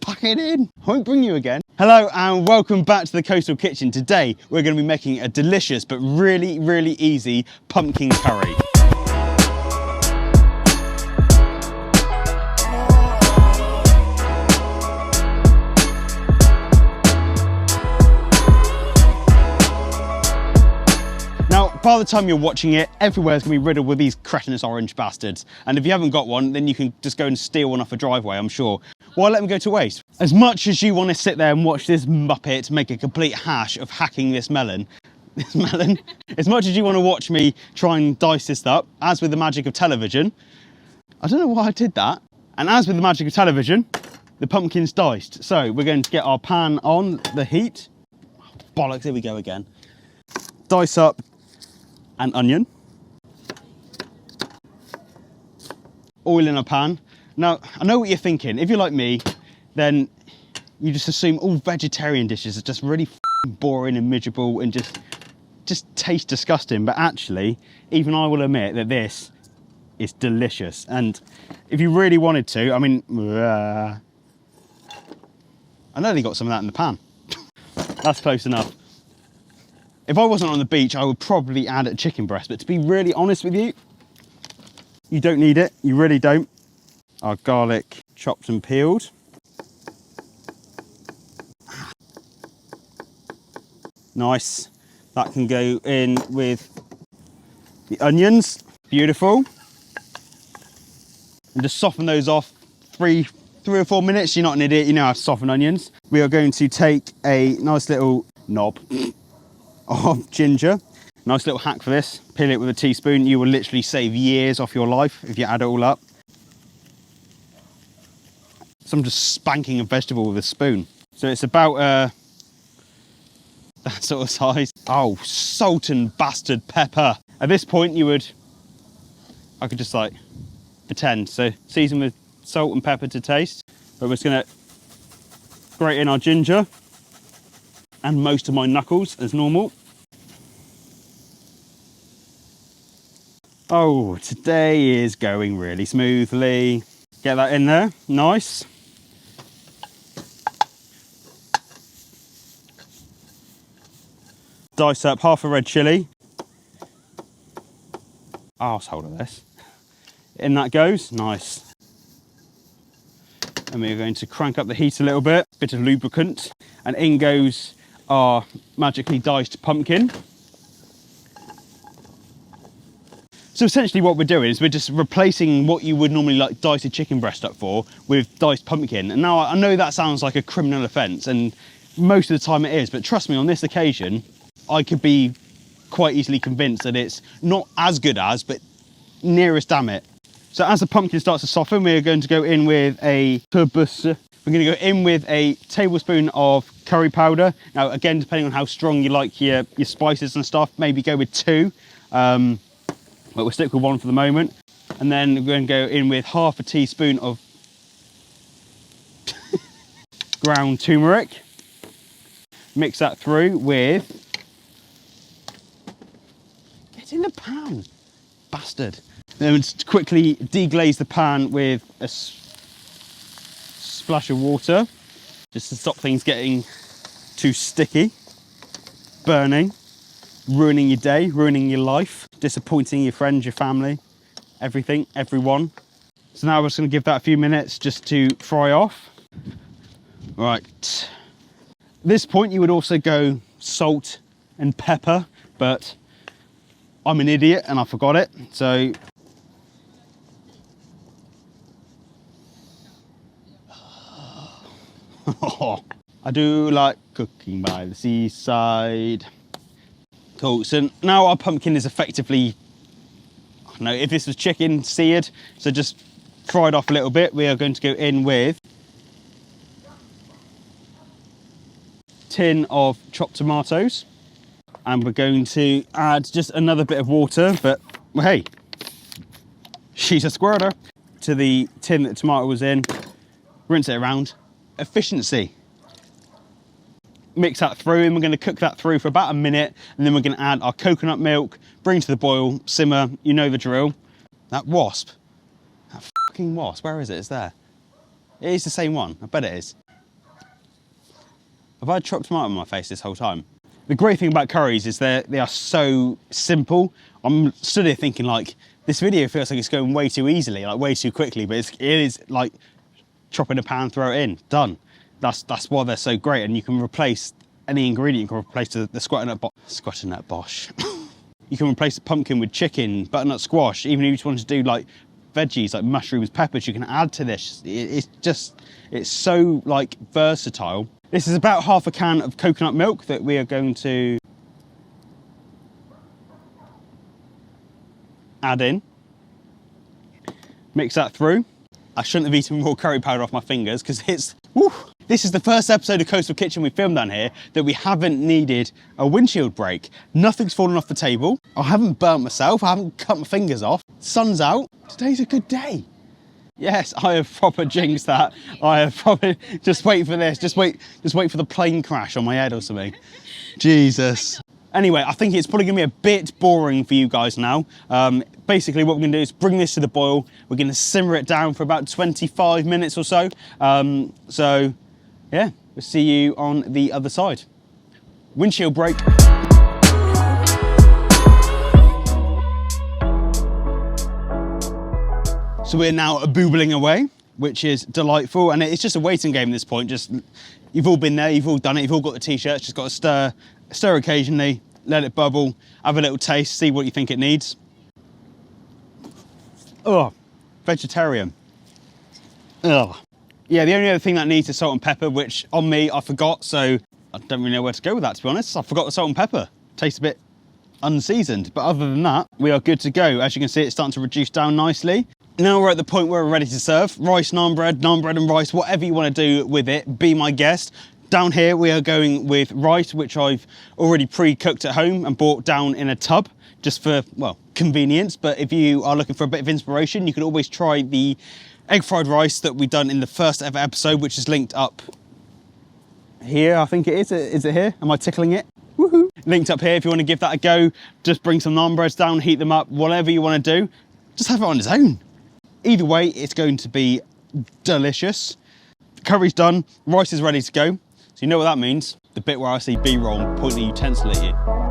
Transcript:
Pack it in. I won't bring you again. Hello and welcome back to the Coastal Kitchen. Today we're going to be making a delicious but really, really easy pumpkin curry. By the time you're watching it, everywhere's going to be riddled with these cretinous orange bastards. And if you haven't got one, then you can just go and steal one off a driveway, I'm sure. Why let them go to waste? As much as you want to sit there and watch this muppet make a complete hash of hacking this melon, as much as you want to watch me try and dice this up, as with the magic of television, I don't know why I did that. And as with the magic of television, the pumpkin's diced. So we're going to get our pan on the heat. Oh, bollocks, here we go again. Dice up an onion, oil in a pan. Now, I know what you're thinking. If you're like me, then you just assume all vegetarian dishes are just really boring and miserable and just taste disgusting. But actually, even I will admit that this is delicious. And if you really wanted to, I mean, I nearly got some of that in the pan. That's close enough. If I wasn't on the beach, I would probably add a chicken breast, but to be really honest with you, you don't need it, you really don't. Our garlic chopped and peeled. Nice, that can go in with the onions, beautiful. And just soften those off, three or 4 minutes, you're not an idiot, you know how to soften onions. We are going to take a nice little knob of ginger. Nice little hack for this. Peel it with a teaspoon. You will literally save years off your life if you add it all up. So I'm just spanking a vegetable with a spoon. So it's about that sort of size. Oh, salt and bastard pepper. At this point I could just like pretend. So season with salt and pepper to taste. But we're just gonna grate in our ginger and most of my knuckles as normal. Oh, today is going really smoothly. Get that in there, nice. Dice up half a red chilli. Arsehole of this. In that goes, nice. And we're going to crank up the heat a little bit of lubricant. And in goes our magically diced pumpkin. So essentially what we're doing is we're just replacing what you would normally like dice a chicken breast up for with diced pumpkin. And now I know that sounds like a criminal offence, and most of the time it is, but trust me, on this occasion, I could be quite easily convinced that it's not as good as, but nearest damn it. So as the pumpkin starts to soften, we're going to go in with a Tbsp. We're going to go in with a tablespoon of curry powder. Now, again, depending on how strong you like your spices and stuff, maybe go with 2. But we'll stick with 1 for the moment. And then we're going to go in with half a teaspoon of ground turmeric. Mix that through with... It's in the pan, bastard. Then we'll just quickly deglaze the pan with a splash of water, just to stop things getting too sticky, burning, ruining your day, ruining your life, disappointing your friends, your family, everything, everyone. So now we're just going to give that a few minutes just to fry off. Right. At this point you would also go salt and pepper, but I'm an idiot and I forgot it. So I do like cooking by the seaside. Cool, so now our pumpkin is effectively, I don't know, if this was chicken, seared, so just fried off a little bit. We are going to go in with a tin of chopped tomatoes, and we're going to add just another bit of water, but well, hey, she's a squirter, to the tin that the tomato was in. Rinse it around. Efficiency. Mix that through, and we're going to cook that through for about a minute, and then we're going to add our coconut milk, bring to the boil, simmer, you know the drill. That wasp, that fucking wasp, where is it? It's there. It is the same one, I bet it is. Have I had chopped tomato on my face this whole time? The great thing about curries is they are so simple. I'm stood here thinking like, this video feels like it's going way too easily, like way too quickly, but it is like chop in a pan, throw it in, done. That's why they're so great, and you can replace any ingredient. You can replace the squatternut bosh. You can replace the pumpkin with chicken, butternut squash, even if you just want to do like veggies like mushrooms, peppers, you can add to this. It's so like versatile. This is about half a can of coconut milk that we are going to add in. Mix that through. I shouldn't have eaten raw curry powder off my fingers because it's, woo. This is the first episode of Coastal Kitchen we filmed down here that we haven't needed a windshield break. Nothing's fallen off the table. I haven't burnt myself. I haven't cut my fingers off. Sun's out. Today's a good day. Yes, I have proper jinxed that. I have probably, just wait for this. Just wait for the plane crash on my head or something. Jesus. Anyway, I think it's probably gonna be a bit boring for you guys now. Basically what we're gonna do is bring this to the boil. We're gonna simmer it down for about 25 minutes or so. So yeah, we'll see you on the other side. Windshield break. So we're now boobling away, which is delightful, and it's just a waiting game at this point. Just, you've all been there, you've all done it, you've all got the t-shirts, just got to stir occasionally, let it bubble, have a little taste, see what you think it needs. Oh, vegetarian. Ugh. Yeah, the only other thing that needs is salt and pepper, which on me, I forgot, so I don't really know where to go with that, to be honest. I forgot the salt and pepper. Tastes a bit unseasoned, but other than that, we are good to go. As you can see, it's starting to reduce down nicely. Now we're at the point where we're ready to serve. Rice, naan bread and rice, whatever you want to do with it, be my guest. Down here, we are going with rice, which I've already pre-cooked at home and bought down in a tub, just for, well, convenience. But if you are looking for a bit of inspiration, you can always try the egg fried rice that we've done in the first ever episode, which is linked up here, I think it is. Is it here? Am I tickling it? Woohoo! Linked up here if you want to give that a go. Just bring some naan breads down, heat them up, whatever you want to do. Just have it on its own. Either way, it's going to be delicious. The curry's done, rice is ready to go. So you know what that means? The bit where I see B-roll pointing a utensil at you.